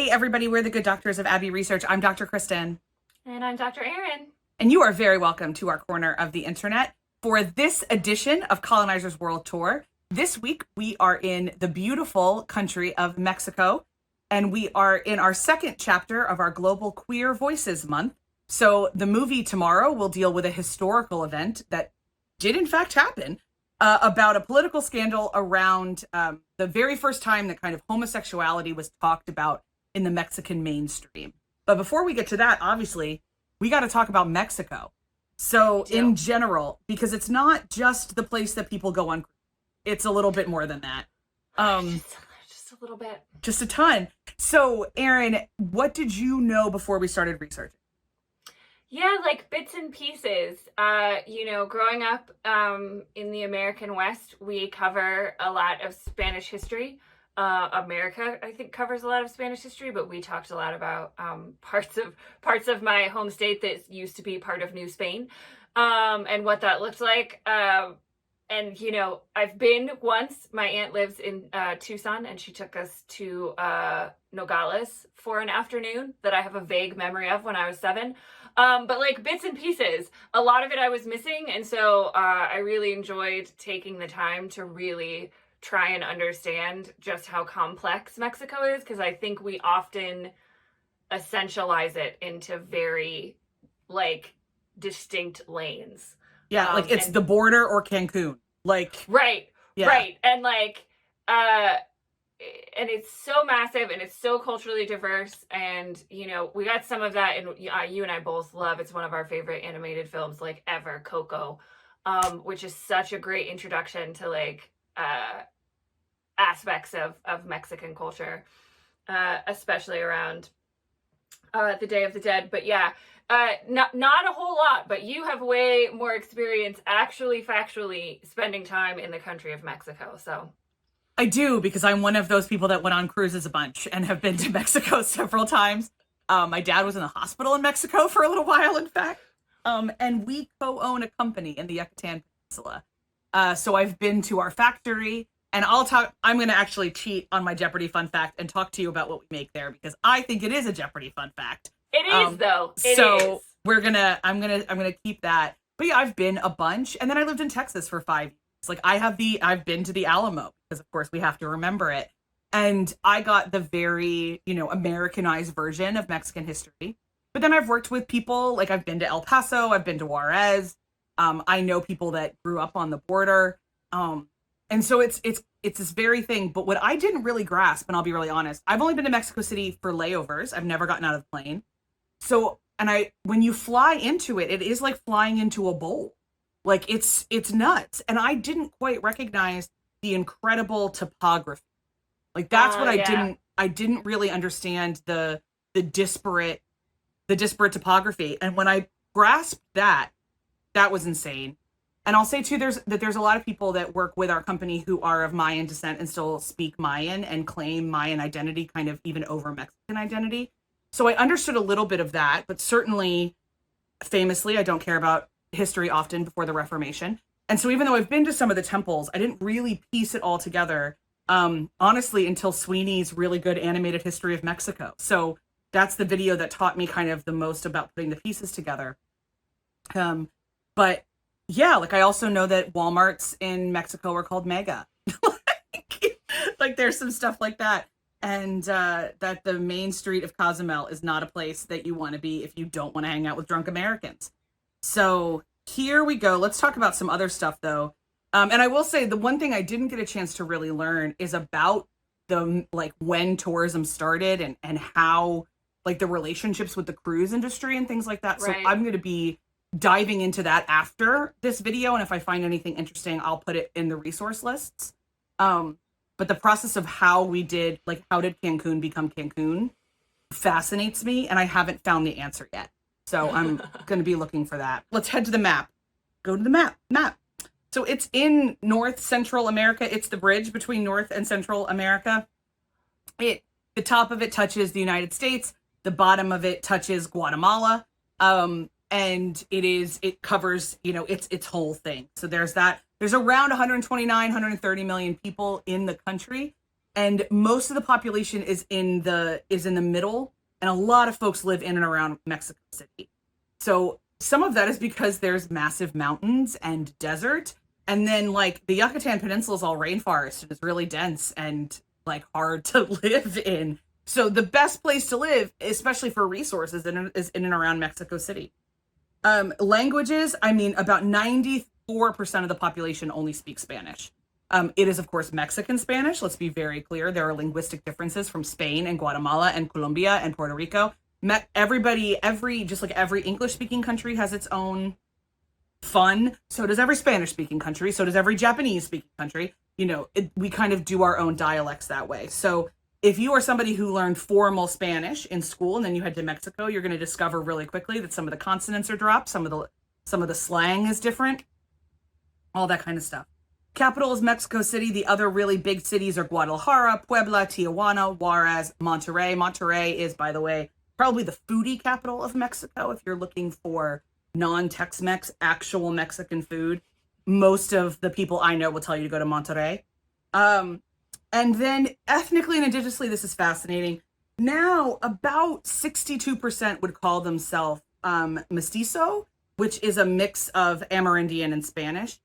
Hey, everybody, we're the Good Doctors of Abbey Research. I'm Dr. Kristen. And I'm Dr. Erin. And you are very welcome to our corner of the internet for this edition of Colonizer's World Tour. This week, we are in the beautiful country of Mexico, and we are in our second chapter of our Global Queer Voices Month. So the movie tomorrow will deal with a historical event that did in fact happen, about a political scandal around the very first time that kind of homosexuality was talked about in the Mexican mainstream. But before we get to that, obviously, we got to talk about Mexico. So in general, because it's not just the place that people go on, it's a little bit more than that. Just a little bit. Just a ton. So, Erin, what did you know before we started researching? Yeah, like bits and pieces. Growing up in the American West, we cover a lot of Spanish history. America, I think, covers a lot of Spanish history, but we talked a lot about parts of my home state that used to be part of New Spain, and what that looked like. I've been once. My aunt lives in Tucson, and she took us to Nogales for an afternoon that I have a vague memory of when I was 7. But like bits and pieces, a lot of it I was missing. And so I really enjoyed taking the time to really try and understand just how complex Mexico is, because I think we often essentialize it into very like distinct lanes. Yeah, like it's the border or Cancun. Like right, yeah. Right. And like and it's so massive and it's so culturally diverse, and we got some of that, and you and I both love, it's one of our favorite animated films like ever, Coco, which is such a great introduction to like aspects of Mexican culture, especially around the Day of the Dead. But yeah, not a whole lot, but you have way more experience actually factually spending time in the country of Mexico. So I do, because I'm one of those people that went on cruises a bunch and have been to Mexico several times. My dad was in the hospital in Mexico for a little while, in fact. And we co-own a company in the Yucatan Peninsula. So I've been to our factory, and I'm going to actually cheat on my Jeopardy fun fact and talk to you about what we make there, because I think it is a Jeopardy fun fact. It is, though. I'm gonna keep that. But yeah, I've been a bunch, and then I lived in Texas for 5 years. Like I've been to the Alamo, because of course we have to remember it. And I got the very, Americanized version of Mexican history. But then I've worked with people, like I've been to El Paso, I've been to Juarez. I know people that grew up on the border. And so it's this very thing. But what I didn't really grasp, and I'll be really honest, I've only been to Mexico City for layovers. I've never gotten out of the plane. So, when you fly into it, it is like flying into a bowl. Like it's nuts. And I didn't quite recognize the incredible topography. Like that's what I didn't really understand the disparate topography. And when I grasped that was insane. And I'll say too, there's a lot of people that work with our company who are of Mayan descent and still speak Mayan and claim Mayan identity kind of even over Mexican identity. So I understood a little bit of that, but certainly famously, I don't care about history often before the Reformation. And so even though I've been to some of the temples, I didn't really piece it all together, honestly, until Sweeney's really good animated history of Mexico. So that's the video that taught me kind of the most about putting the pieces together. But yeah, like I also know that Walmarts in Mexico are called Mega. Like there's some stuff like that. And that the main street of Cozumel is not a place that you want to be if you don't want to hang out with drunk Americans. So here we go. Let's talk about some other stuff, though. And I will say the one thing I didn't get a chance to really learn is about the like when tourism started and how like the relationships with the cruise industry and things like that. So right. I'm going to be diving into that after this video. And if I find anything interesting, I'll put it in the resource lists. But the process of how did Cancun become Cancun fascinates me, and I haven't found the answer yet. So I'm going to be looking for that. Let's head to the map. Go to the map. So it's in North Central America. It's the bridge between North and Central America. The top of it touches the United States. The bottom of it touches Guatemala. And it covers, its whole thing. So there's that. There's around 129, 130 million people in the country. and most of the population is in the middle, and a lot of folks live in and around Mexico City. So some of that is because there's massive mountains and desert, and then like the Yucatan Peninsula is all rainforest and it's really dense and like hard to live in. So the best place to live, especially for resources, is in and around Mexico City. Languages, I mean, about 94% of the population only speaks Spanish. It is, of course, Mexican Spanish. Let's be very clear. There are linguistic differences from Spain and Guatemala and Colombia and Puerto Rico. Just like every English-speaking country has its own fun. So does every Spanish-speaking country. So does every Japanese-speaking country. We kind of do our own dialects that way. So if you are somebody who learned formal Spanish in school and then you head to Mexico, you're going to discover really quickly that some of the consonants are dropped, some of the slang is different, all that kind of stuff. Capital is Mexico City. The other really big cities are Guadalajara, Puebla, Tijuana, Juarez, Monterrey. Monterrey is, by the way, probably the foodie capital of Mexico. If you're looking for non-Tex-Mex, actual Mexican food, most of the people I know will tell you to go to Monterrey. And then ethnically and indigenously, this is fascinating. Now, about 62% would call themselves mestizo, which is a mix of Amerindian and Spanish.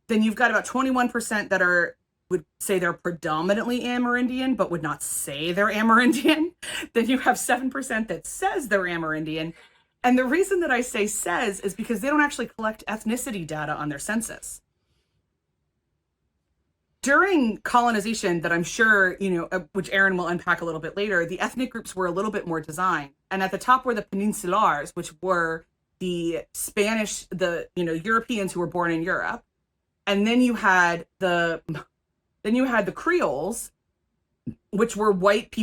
Then you've got about 21% that would say they're predominantly Amerindian, but would not say they're Amerindian. Then you have 7% that says they're Amerindian. And the reason that I say says is because they don't actually collect ethnicity data on their census. During colonization, that I'm sure, which Erin will unpack a little bit later, the ethnic groups were a little bit more designed. And at the top were the peninsulars, which were the Spanish, Europeans who were born in Europe. And then you had the Creoles, which were white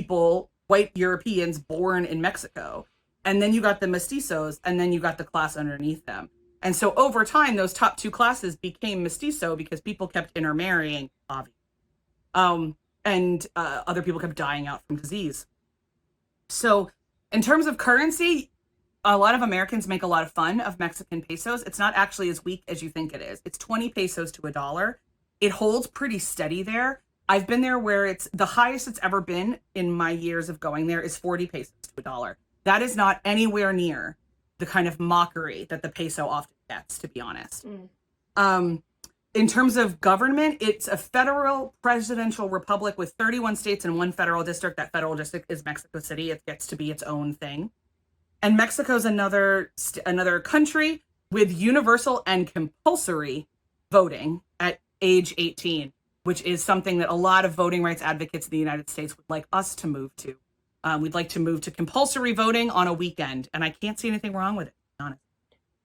Europeans born in Mexico. And then you got the mestizos, and then you got the class underneath them. And so over time, those top two classes became mestizo because people kept intermarrying, obviously. And other people kept dying out from disease. So in terms of currency, a lot of Americans make a lot of fun of Mexican pesos. It's not actually as weak as you think it is. It's 20 pesos to $1. It holds pretty steady there. I've been there where it's the highest it's ever been in my years of going there is 40 pesos to $1. That is not anywhere near the kind of mockery that the peso often gets, to be honest. In terms of government, it's a federal presidential republic with 31 states and one federal district. That federal district is Mexico City. It gets to be its own thing. And Mexico's another country with universal and compulsory voting at age 18, which is something that a lot of voting rights advocates in the United States would like us to move to. We'd like to move to compulsory voting on a weekend, and I can't see anything wrong with it, to be honest.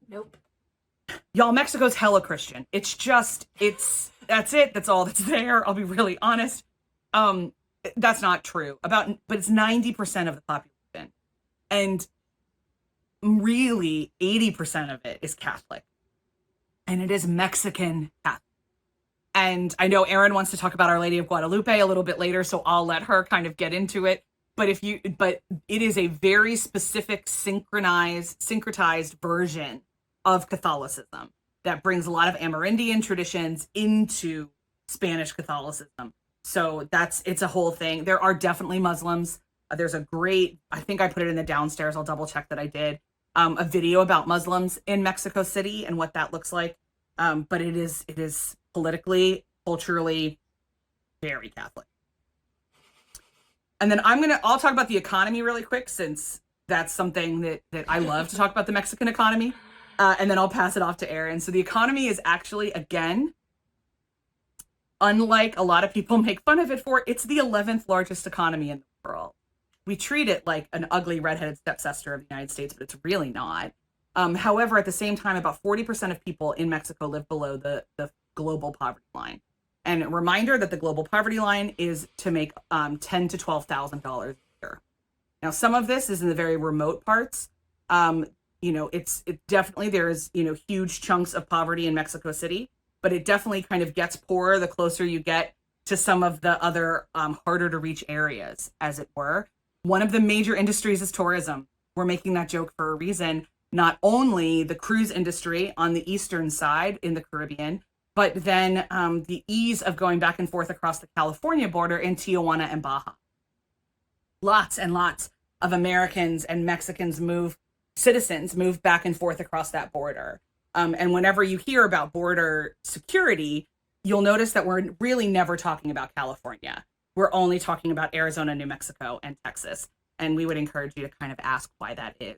Nope. Y'all, Mexico's hella Christian. That's it. That's all that's there. I'll be really honest. That's not true. But it's 90% of the population. And really 80% of it is Catholic. And it is Mexican Catholic. And I know Erin wants to talk about Our Lady of Guadalupe a little bit later, so I'll let her kind of get into it. But it is a very specific syncretized version of Catholicism that brings a lot of Amerindian traditions into Spanish Catholicism. So it's a whole thing. There are definitely Muslims. There's a great, I think I put it in the downstairs, I'll double check that I did, a video about Muslims in Mexico City and what that looks like. But it is politically, culturally very Catholic. And then I'll talk about the economy really quick, since that's something that I love to talk about, the Mexican economy. And then I'll pass it off to Erin. So the economy is actually, again, unlike a lot of people make fun of it for, it's the 11th largest economy in the world. We treat it like an ugly redheaded stepsister of the United States, but it's really not. However, at the same time, about 40% of people in Mexico live below the global poverty line. And a reminder that the global poverty line is to make $10,000 to $12,000 a year. Now, some of this is in the very remote parts. It definitely, there's, huge chunks of poverty in Mexico City, but it definitely kind of gets poorer the closer you get to some of the other harder to reach areas, as it were. One of the major industries is tourism. We're making that joke for a reason. Not only the cruise industry on the eastern side in the Caribbean, but then the ease of going back and forth across the California border in Tijuana and Baja. Lots and lots of Americans and Mexicans citizens move back and forth across that border. And whenever you hear about border security, you'll notice that we're really never talking about California. We're only talking about Arizona, New Mexico, and Texas. And we would encourage you to kind of ask why that is.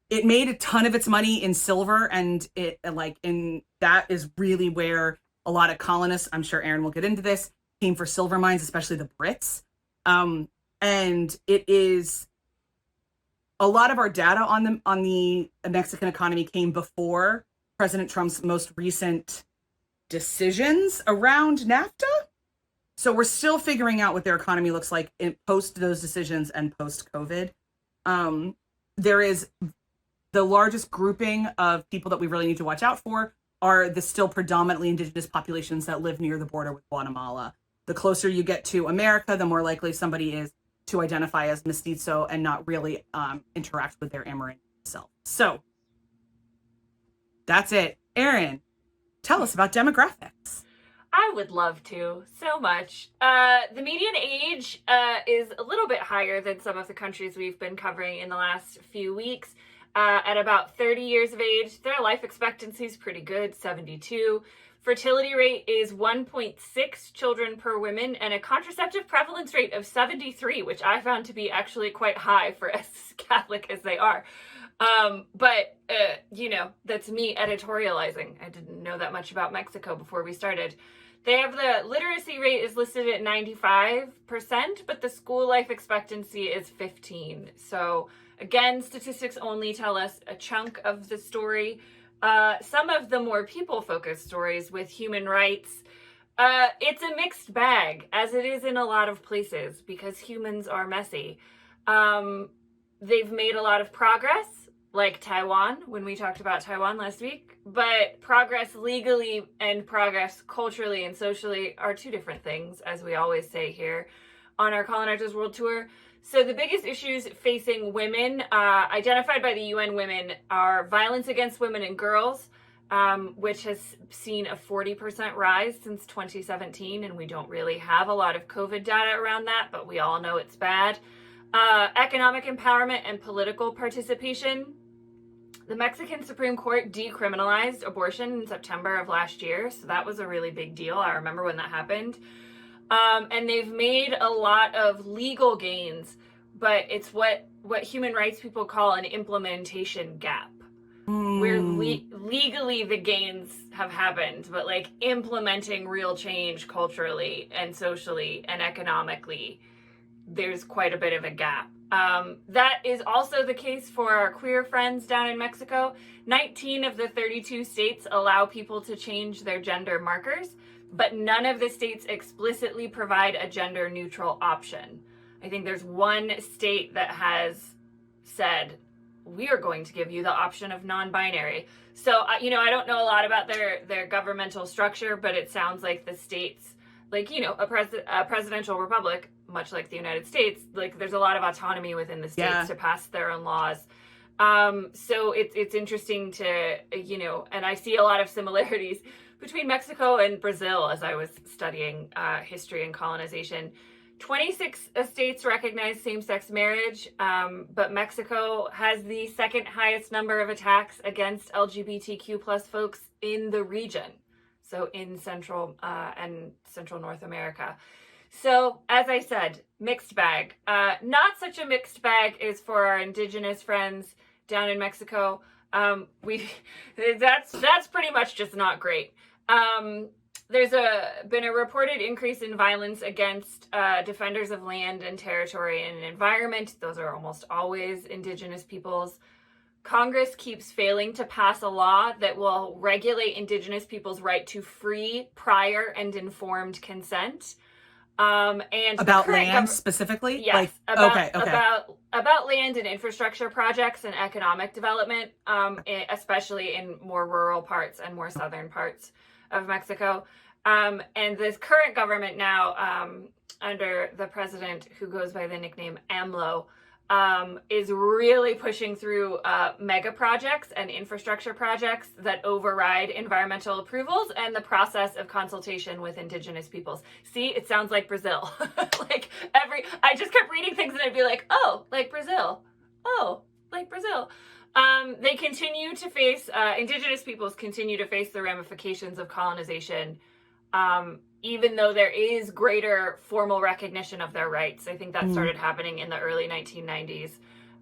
It made a ton of its money in silver, and that is really where a lot of colonists, I'm sure Aaron will get into this, came for silver mines, especially the Brits. And it is a lot of our data on the Mexican economy came before President Trump's most recent decisions around NAFTA. So we're still figuring out what their economy looks like post those decisions and post COVID. There is the largest grouping of people that we really need to watch out for are the still predominantly indigenous populations that live near the border with Guatemala. The closer you get to America, the more likely somebody is to identify as mestizo and not really interact with their Amerindian self. So that's it. Aaron, tell us about demographics. I would love to so much. The median age is a little bit higher than some of the countries we've been covering in the last few weeks. At about 30 years of age, their life expectancy is pretty good, 72. Fertility rate is 1.6 children per woman, and a contraceptive prevalence rate of 73, which I found to be actually quite high for as Catholic as they are. But that's me editorializing. I didn't know that much about Mexico before we started. They have the literacy rate is listed at 95%, but the school life expectancy is 15. So again, statistics only tell us a chunk of the story. Some of the more people-focused stories with human rights, it's a mixed bag, as it is in a lot of places, because humans are messy. They've made a lot of progress, like Taiwan, when we talked about Taiwan last week, but progress legally and progress culturally and socially are two different things, as we always say here on our Colonizers World Tour. So the biggest issues facing women, identified by the UN Women, are violence against women and girls, which has seen a 40% rise since 2017, and we don't really have a lot of COVID data around that, but we all know it's bad. Economic empowerment and political participation. The Mexican Supreme Court decriminalized abortion in September of last year, so that was a really big deal. I remember when that happened. And they've made a lot of legal gains, but it's what human rights people call an implementation gap. Where legally the gains have happened, but like implementing real change culturally and socially and economically, there's quite a bit of a gap. That is also the case for our queer friends down in Mexico. 19 of the 32 states allow people to change their gender markers, but none of the states explicitly provide a gender neutral option. I think there's one state that has said, we are going to give you the option of non-binary. So, I don't know a lot about their governmental structure, but it sounds like the states, like, a presidential republic, much like the United States, like there's a lot of autonomy within the states to pass their own laws. So it's interesting to, and I see a lot of similarities between Mexico and Brazil as I was studying history and colonization. 26 states recognize same-sex marriage, but Mexico has the second highest number of attacks against LGBTQ plus folks in the region. So in Central and Central North America. So, as I said, mixed bag. Not such a mixed bag is for our indigenous friends down in Mexico. That's pretty much just not great. There's been a reported increase in violence against defenders of land and territory and environment. Those are almost always indigenous peoples. Congress keeps failing to pass a law that will regulate indigenous people's right to free, prior, and informed consent. And about land specifically? Yes. Okay. About land and infrastructure projects and economic development, especially in more rural parts and more southern parts of Mexico. And this current government now, under the president who goes by the nickname AMLO, is really pushing through mega projects and infrastructure projects that override environmental approvals and the process of consultation with indigenous peoples. See, it sounds like Brazil. Like I just kept reading things and I'd be like, oh, like Brazil. Oh, like Brazil. They continue to face, indigenous peoples continue to face the ramifications of colonization, even though there is greater formal recognition of their rights. I think that started happening in the early 1990s,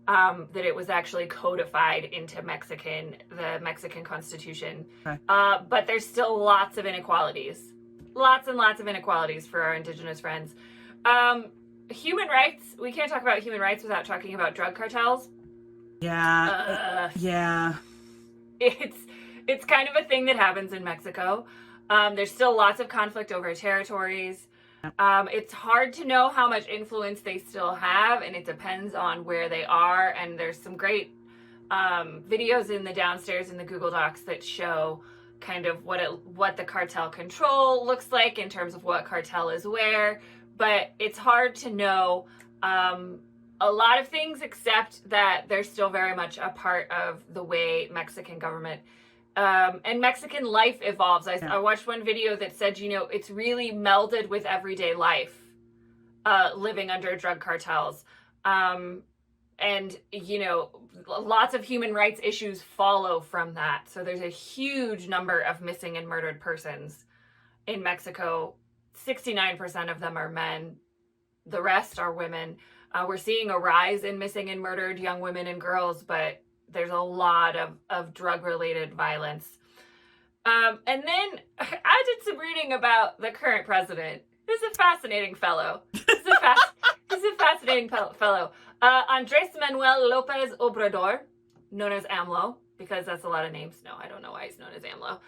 that it was actually codified into the Mexican Constitution. Okay. But there's still lots of inequalities. Lots and lots of inequalities for our indigenous friends. Human rights. We can't talk about human rights without talking about drug cartels. Yeah. Yeah. It's kind of a thing that happens in Mexico. There's still lots of conflict over territories. It's hard to know how much influence they still have, and it depends on where they are. And there's some great videos in the downstairs in the Google Docs that show kind of what the cartel control looks like in terms of what cartel is where. But it's hard to know a lot of things, except that they're still very much a part of the way Mexican government and Mexican life evolves. I watched one video that said, it's really melded with everyday life, living under drug cartels. And, lots of human rights issues follow from that. So there's a huge number of missing and murdered persons in Mexico. 69% of them are men. The rest are women. We're seeing a rise in missing and murdered young women and girls, but there's a lot of drug-related violence. And then I did some reading about the current president. He's a fascinating fellow. He's a fascinating fellow. Andres Manuel Lopez Obrador, known as AMLO, because that's a lot of names. No, I don't know why he's known as AMLO.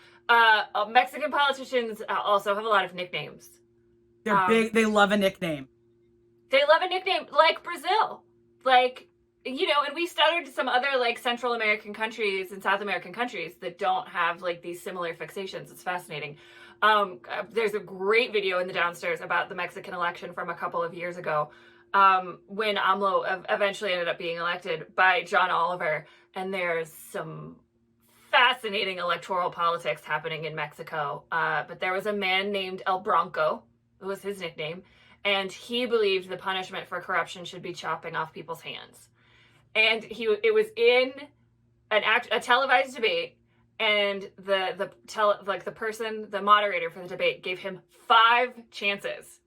Mexican politicians also have a lot of nicknames. They're big. They love a nickname. They love a nickname, like Brazil. Like, and we stuttered some other, like, Central American countries and South American countries that don't have, like, these similar fixations. It's fascinating. There's a great video in the downstairs about the Mexican election from a couple of years ago, when AMLO eventually ended up being elected by John Oliver. And there's some fascinating electoral politics happening in Mexico. But there was a man named El Bronco, who was his nickname, and he believed the punishment for corruption should be chopping off people's hands. And it was in a televised debate, and the moderator for the debate gave him 5 chances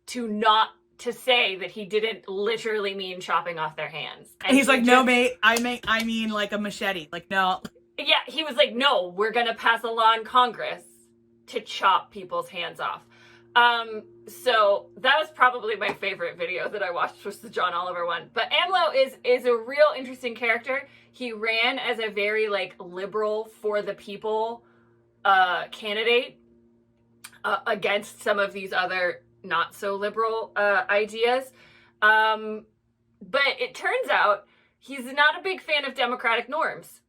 to say that he didn't literally mean chopping off their hands. And he's like, no, mate, I mean like a machete. Like, no. Yeah, he was like, no, we're going to pass a law in Congress to chop people's hands off. So that was probably my favorite video that I watched, was the John Oliver one. But AMLO is a real interesting character. He ran as a very, like, liberal for the people candidate against some of these other not so liberal ideas. But it turns out he's not a big fan of democratic norms.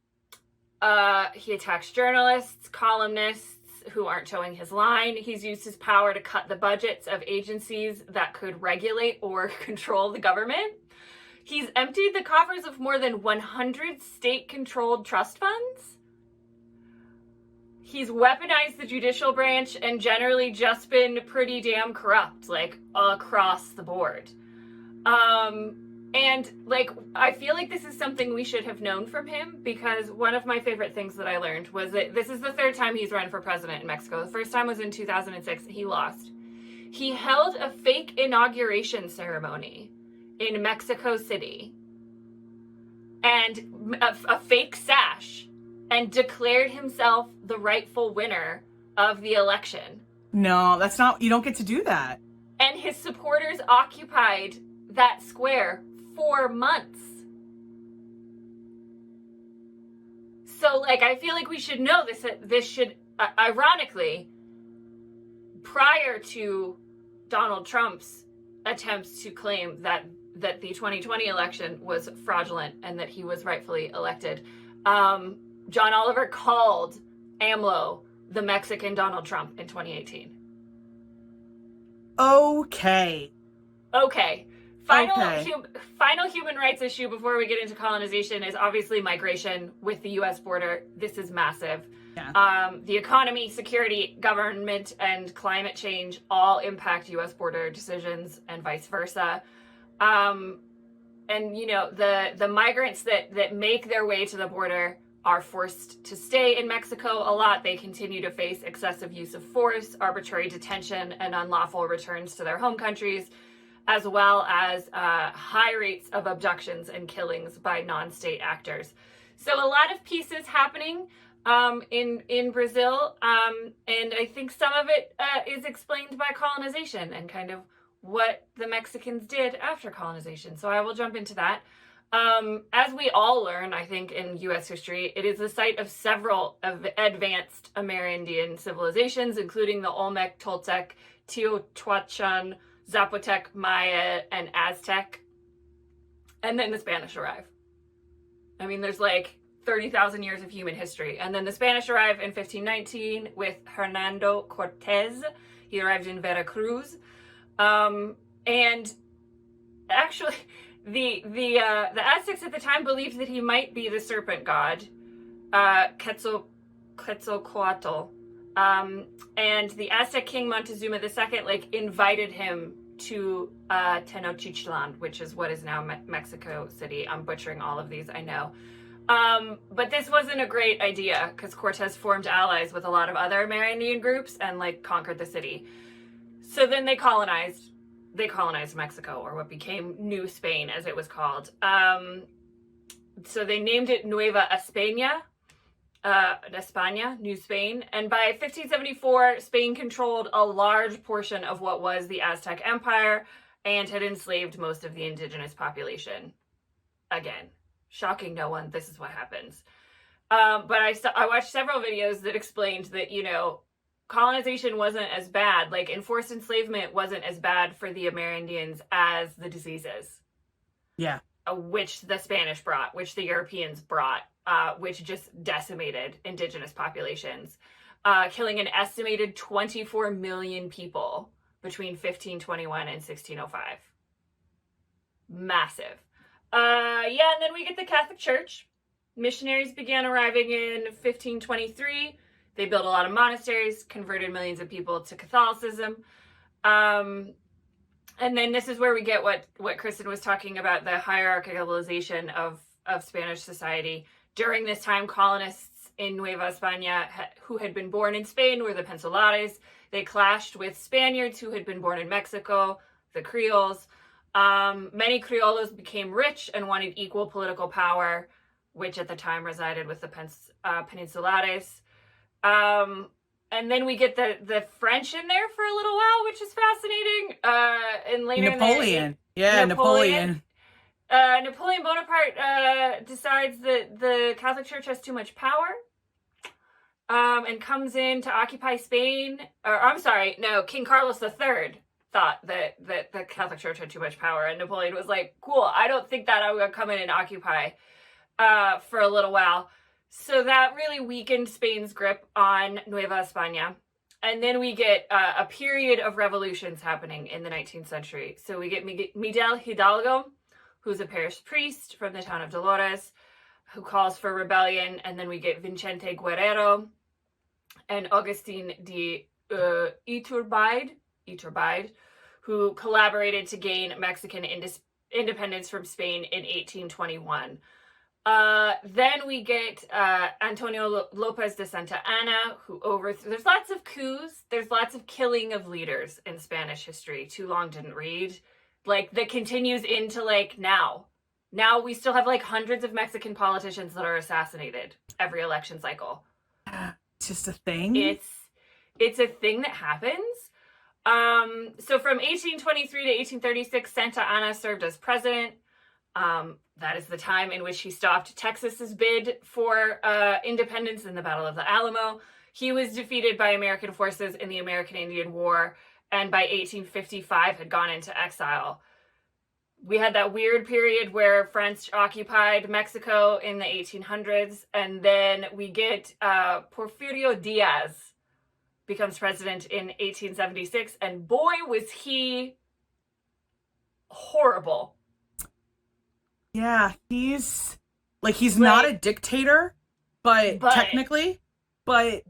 He attacks journalists, columnists who aren't towing his line. He's used his power to cut the budgets of agencies that could regulate or control the government. He's emptied the coffers of more than 100 state-controlled trust funds. He's weaponized the judicial branch and generally just been pretty damn corrupt, like, across the board. And, like, I feel like this is something we should have known from him, because one of my favorite things that I learned was that this is the 3rd time he's run for president in Mexico. The first time was in 2006. He lost. He held a fake inauguration ceremony in Mexico City and a fake sash, and declared himself the rightful winner of the election. No, that's not, you don't get to do that. And his supporters occupied that square for months. So, like, I feel like we should know this should, ironically, prior to Donald Trump's attempts to claim that the 2020 election was fraudulent and that he was rightfully elected, John Oliver called AMLO the Mexican Donald Trump in 2018. Okay. Okay. Final human rights issue before we get into colonization is obviously migration with the U.S. border. This is massive. Yeah. The economy, security, government, and climate change all impact U.S. border decisions and vice versa. And you know, the migrants that make their way to the border are forced to stay in Mexico a lot. They continue to face excessive use of force, arbitrary detention, and unlawful returns to their home countries, as well as high rates of abductions and killings by non-state actors. So a lot of pieces happening in Brazil, and I think some of it is explained by colonization and kind of what the Mexicans did after colonization. So I will jump into that. As we all learn, I think, in U.S. history, it is the site of several advanced Amerindian civilizations, including the Olmec, Toltec, Teotihuacan, Zapotec, Maya, and Aztec. And then the Spanish arrive. I mean, there's like 30,000 years of human history. And then the Spanish arrive in 1519 with Hernando Cortez. He arrived in Veracruz. And actually, the Aztecs at the time believed that he might be the serpent god, Quetzalcoatl. And the Aztec king Montezuma II like invited him to Tenochtitlan, which is what is now Mexico City. I'm butchering all of these, I know. But this wasn't a great idea because Cortez formed allies with a lot of other Amerindian groups and like conquered the city. So then they colonized Mexico, or what became New Spain, as it was called. So they named it Nueva España, New Spain. And by 1574, Spain controlled a large portion of what was the Aztec Empire and had enslaved most of the indigenous population. Again, shocking no one, this is what happens. But I watched several videos that explained that, you know, colonization wasn't as bad, like enforced enslavement wasn't as bad for the Amerindians as the diseases. Yeah. Which the Spanish brought, which the Europeans brought, which just decimated indigenous populations, killing an estimated 24 million people between 1521 and 1605. Massive. And then we get the Catholic Church. Missionaries began arriving in 1523. They built a lot of monasteries, converted millions of people to Catholicism. And then this is where we get what Kristen was talking about, the hierarchicalization of Spanish society. During this time, colonists in Nueva España who had been born in Spain were the Peninsulars. They clashed with Spaniards who had been born in Mexico, the Creoles. Many Criollos became rich and wanted equal political power, which at the time resided with the Peninsulares. And then we get the French in there for a little while, which is fascinating. And later Napoleon. Napoleon Bonaparte decides that the Catholic Church has too much power, and comes in to occupy Spain. King Carlos III thought that the Catholic Church had too much power, and Napoleon was like, cool, I don't think that, I'm going to come in and occupy for a little while. So that really weakened Spain's grip on Nueva España. And then we get a period of revolutions happening in the 19th century. So we get Miguel Hidalgo, who's a parish priest from the town of Dolores, who calls for rebellion. And then we get Vicente Guerrero and Agustin de Iturbide, who collaborated to gain Mexican independence from Spain in 1821. Then we get Antonio Lopez de Santa Anna, who there's lots of coups, there's lots of killing of leaders in Spanish history. Too long didn't read. Like, that continues into, like, now. Now we still have, like, hundreds of Mexican politicians that are assassinated every election cycle. It's just a thing? It's a thing that happens. So from 1823 to 1836, Santa Anna served as president. That is the time in which he stopped Texas's bid for independence in the Battle of the Alamo. He was defeated by American forces in the American Indian War, and by 1855 had gone into exile. We had that weird period where French occupied Mexico in the 1800s, and then we get Porfirio Diaz becomes president in 1876, and boy, was he horrible. Yeah, he's not a dictator, but But technically, but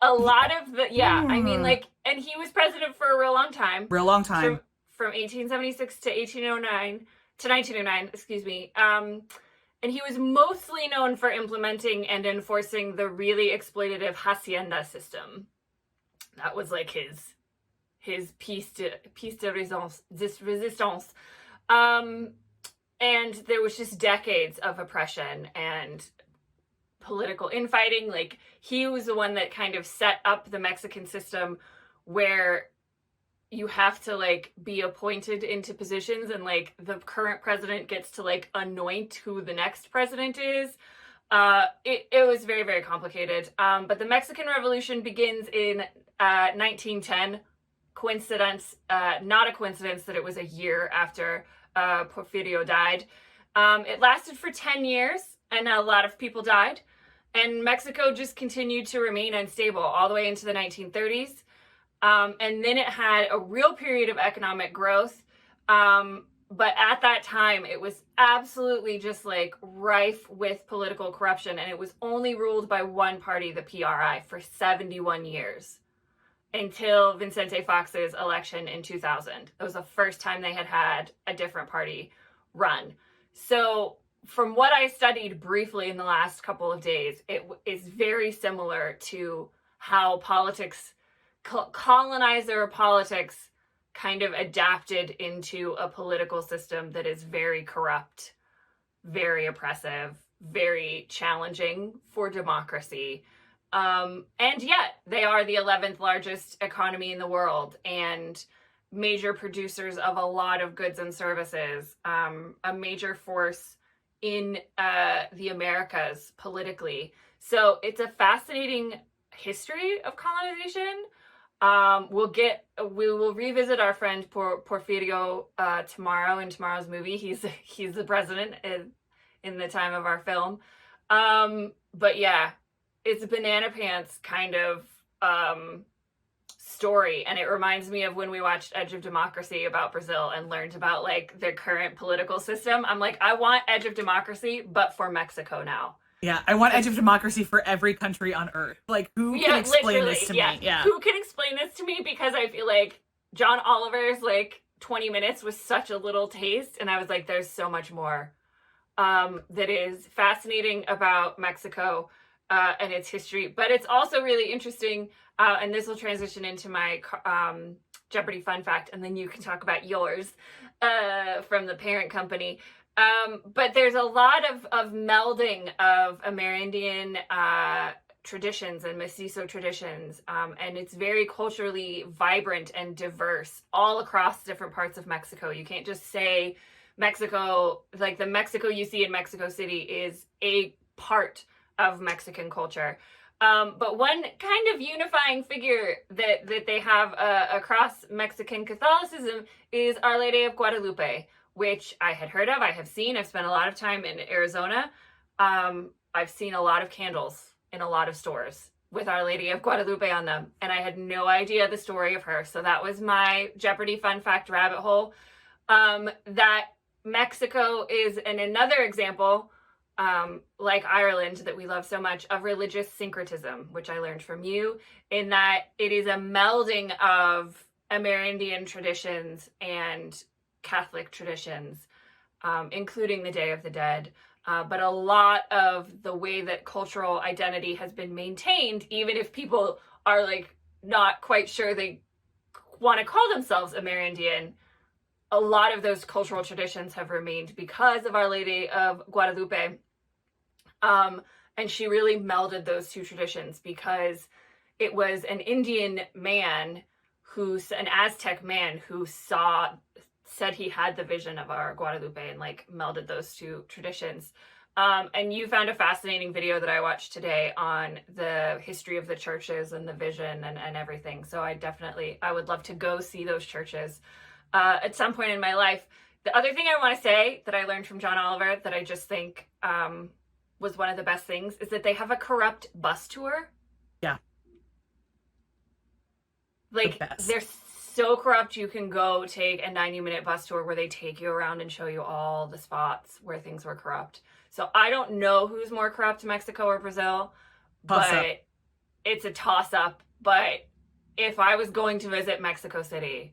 a lot of I mean, hmm, like, and he was president for a real long time, real long time. from 1876 to 1809 to 1909, excuse me. And he was mostly known for implementing and enforcing the really exploitative hacienda system. That was like his piece de resistance. Um, and there was just decades of oppression and political infighting. Like, he was the one that kind of set up the Mexican system where you have to like be appointed into positions, and like the current president gets to like anoint who the next president is. It was very, very complicated. But the Mexican Revolution begins in 1910. Coincidence, not a coincidence that it was a year after Porfirio died. It lasted for 10 years, and a lot of people died. And Mexico just continued to remain unstable all the way into the 1930s. And then it had a real period of economic growth. But at that time, it was absolutely just like rife with political corruption. And it was only ruled by one party, the PRI, for 71 years until Vicente Fox's election in 2000. It was the first time they had a different party run. So from what I studied briefly in the last couple of days, it is very similar to how politics, colonizer politics, kind of adapted into a political system that is very corrupt, very oppressive, very challenging for democracy. And yet they are the 11th largest economy in the world and major producers of a lot of goods and services, a major force in the Americas politically. So it's a fascinating history of colonization. We will revisit our friend Porfirio tomorrow in tomorrow's movie. He's the president in the time of our film. But yeah, it's a banana pants kind of story, and it reminds me of when we watched Edge of Democracy about Brazil and learned about like their current political system. I'm like, I want Edge of Democracy, but for Mexico now. Yeah, I want Edge of Democracy for every country on Earth. Like, who can explain this to me? Yeah. Who can explain this to me? Because I feel like John Oliver's like 20 minutes was such a little taste, and I was like, there's so much more that is fascinating about Mexico and its history. But it's also really interesting, and this will transition into my Jeopardy fun fact, and then you can talk about yours from the parent company. But there's a lot of melding of Amerindian traditions and mestizo traditions, and it's very culturally vibrant and diverse all across different parts of Mexico. You can't just say Mexico, like the Mexico you see in Mexico City is a part of Mexican culture. But one kind of unifying figure that they have across Mexican Catholicism is Our Lady of Guadalupe, which I had heard of, I have seen. I've spent a lot of time in Arizona. I've seen a lot of candles in a lot of stores with Our Lady of Guadalupe on them, and I had no idea the story of her. So that was my Jeopardy fun fact rabbit hole. That Mexico is another example, like Ireland that we love so much, of religious syncretism, which I learned from you, in that it is a melding of Amerindian traditions and Catholic traditions, including the Day of the Dead. But a lot of the way that cultural identity has been maintained, even if people are like not quite sure they want to call themselves Amerindian, a lot of those cultural traditions have remained because of Our Lady of Guadalupe. And she really melded those two traditions because it was an Indian man an Aztec man who said he had the vision of our Guadalupe and like melded those two traditions. And you found a fascinating video that I watched today on the history of the churches and the vision and everything. So I would love to go see those churches at some point in my life. The other thing I want to say that I learned from John Oliver that I just think was one of the best things is that they have a corrupt bus tour. Yeah. Like, they're so corrupt you can go take a 90-minute bus tour where they take you around and show you all the spots where things were corrupt. So I don't know who's more corrupt, Mexico or Brazil, but it's a toss-up. But if I was going to visit Mexico City,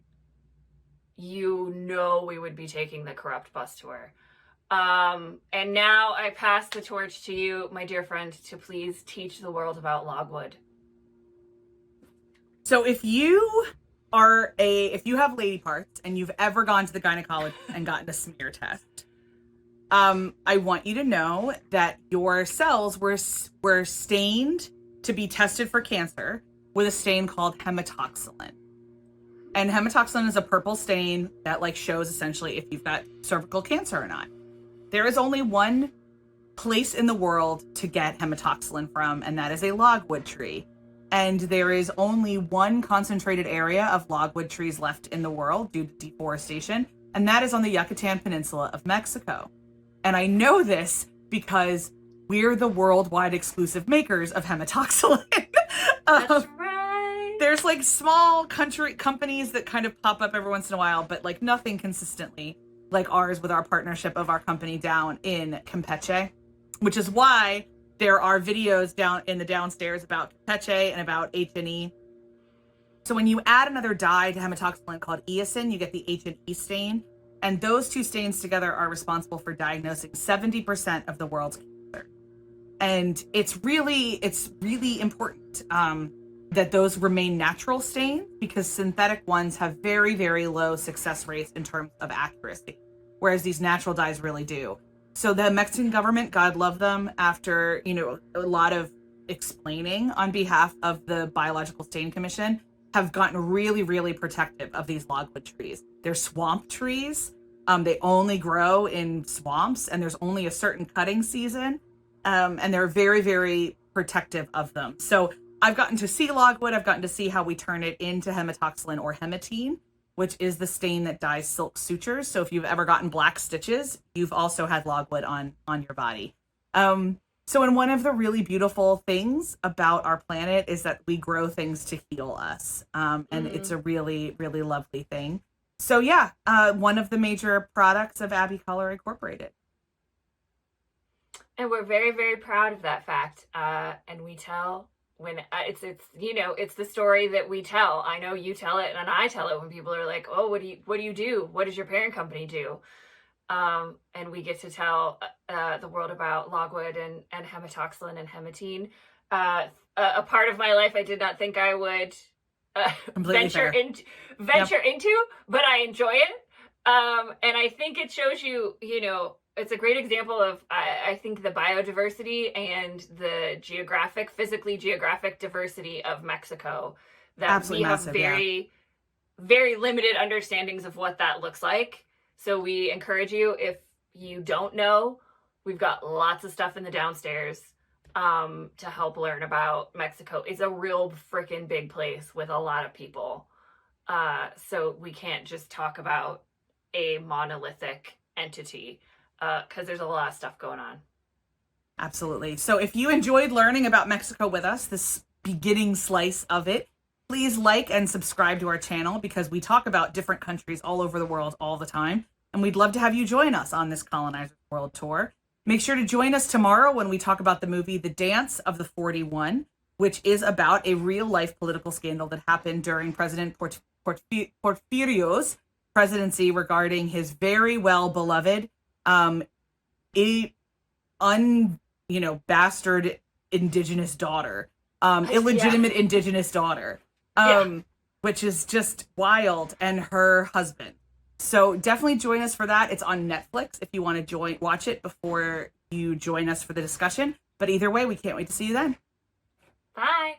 you know we would be taking the corrupt bus tour. And now I pass the torch to you, my dear friend, to please teach the world about Logwood. So if you have lady parts and you've ever gone to the gynecologist and gotten a smear test, I want you to know that your cells were stained to be tested for cancer with a stain called hematoxylin. And hematoxylin is a purple stain that like shows essentially if you've got cervical cancer or not. There is only one place in the world to get hematoxylin from, and that is a logwood tree. And there is only one concentrated area of logwood trees left in the world due to deforestation, and that is on the Yucatan Peninsula of Mexico. And I know this because we're the worldwide exclusive makers of hematoxylin. That's right. There's like small companies that kind of pop up every once in a while, but like nothing consistently like ours with our partnership of our company down in Campeche, which is why there are videos down in the downstairs about Campeche and about H&E. So when you add another dye to hematoxylin called eosin, you get the H&E stain. And those two stains together are responsible for diagnosing 70% of the world's cancer. And it's really important that those remain natural stains, because synthetic ones have very, very low success rates in terms of accuracy, whereas these natural dyes really do. So the Mexican government, God love them, after, a lot of explaining on behalf of the Biological Stain Commission, have gotten really, really protective of these logwood trees. They're swamp trees. They only grow in swamps, and there's only a certain cutting season. And they're very, very protective of them. So I've gotten to see logwood. I've gotten to see how we turn it into hematoxylin or hematine, which is the stain that dyes silk sutures. So if you've ever gotten black stitches, you've also had logwood on your body. So in one of the really beautiful things about our planet is that we grow things to heal us. And it's a really, really lovely thing. So yeah, one of the major products of Abbey Color Incorporated. And we're very, very proud of that fact. And we tell when it's the story that we tell. I know you tell it and I tell it when people are like, oh, what do you do? What does your parent company do? And we get to tell the world about logwood and hematoxylin and hematine. A part of my life I did not think I would venture into, but I enjoy it. And I think it shows you, it's a great example of, I think, the biodiversity and the physically geographic diversity of Mexico. That absolutely we have very, very limited understandings of what that looks like. So we encourage you, if you don't know, we've got lots of stuff in the downstairs to help learn about Mexico. It's a real freaking big place with a lot of people. So we can't just talk about a monolithic entity, because there's a lot of stuff going on. Absolutely. So if you enjoyed learning about Mexico with us, this beginning slice of it, please like and subscribe to our channel, because we talk about different countries all over the world all the time. And we'd love to have you join us on this Colonizer World Tour. Make sure to join us tomorrow when we talk about the movie The Dance of the 41, which is about a real-life political scandal that happened during President Porfirio's presidency regarding his very well-beloved bastard indigenous daughter, illegitimate indigenous daughter, which is just wild, and her husband. So definitely join us for that. It's on Netflix if you want to watch it before you join us for the discussion. But either way, we can't wait to see you then. Bye.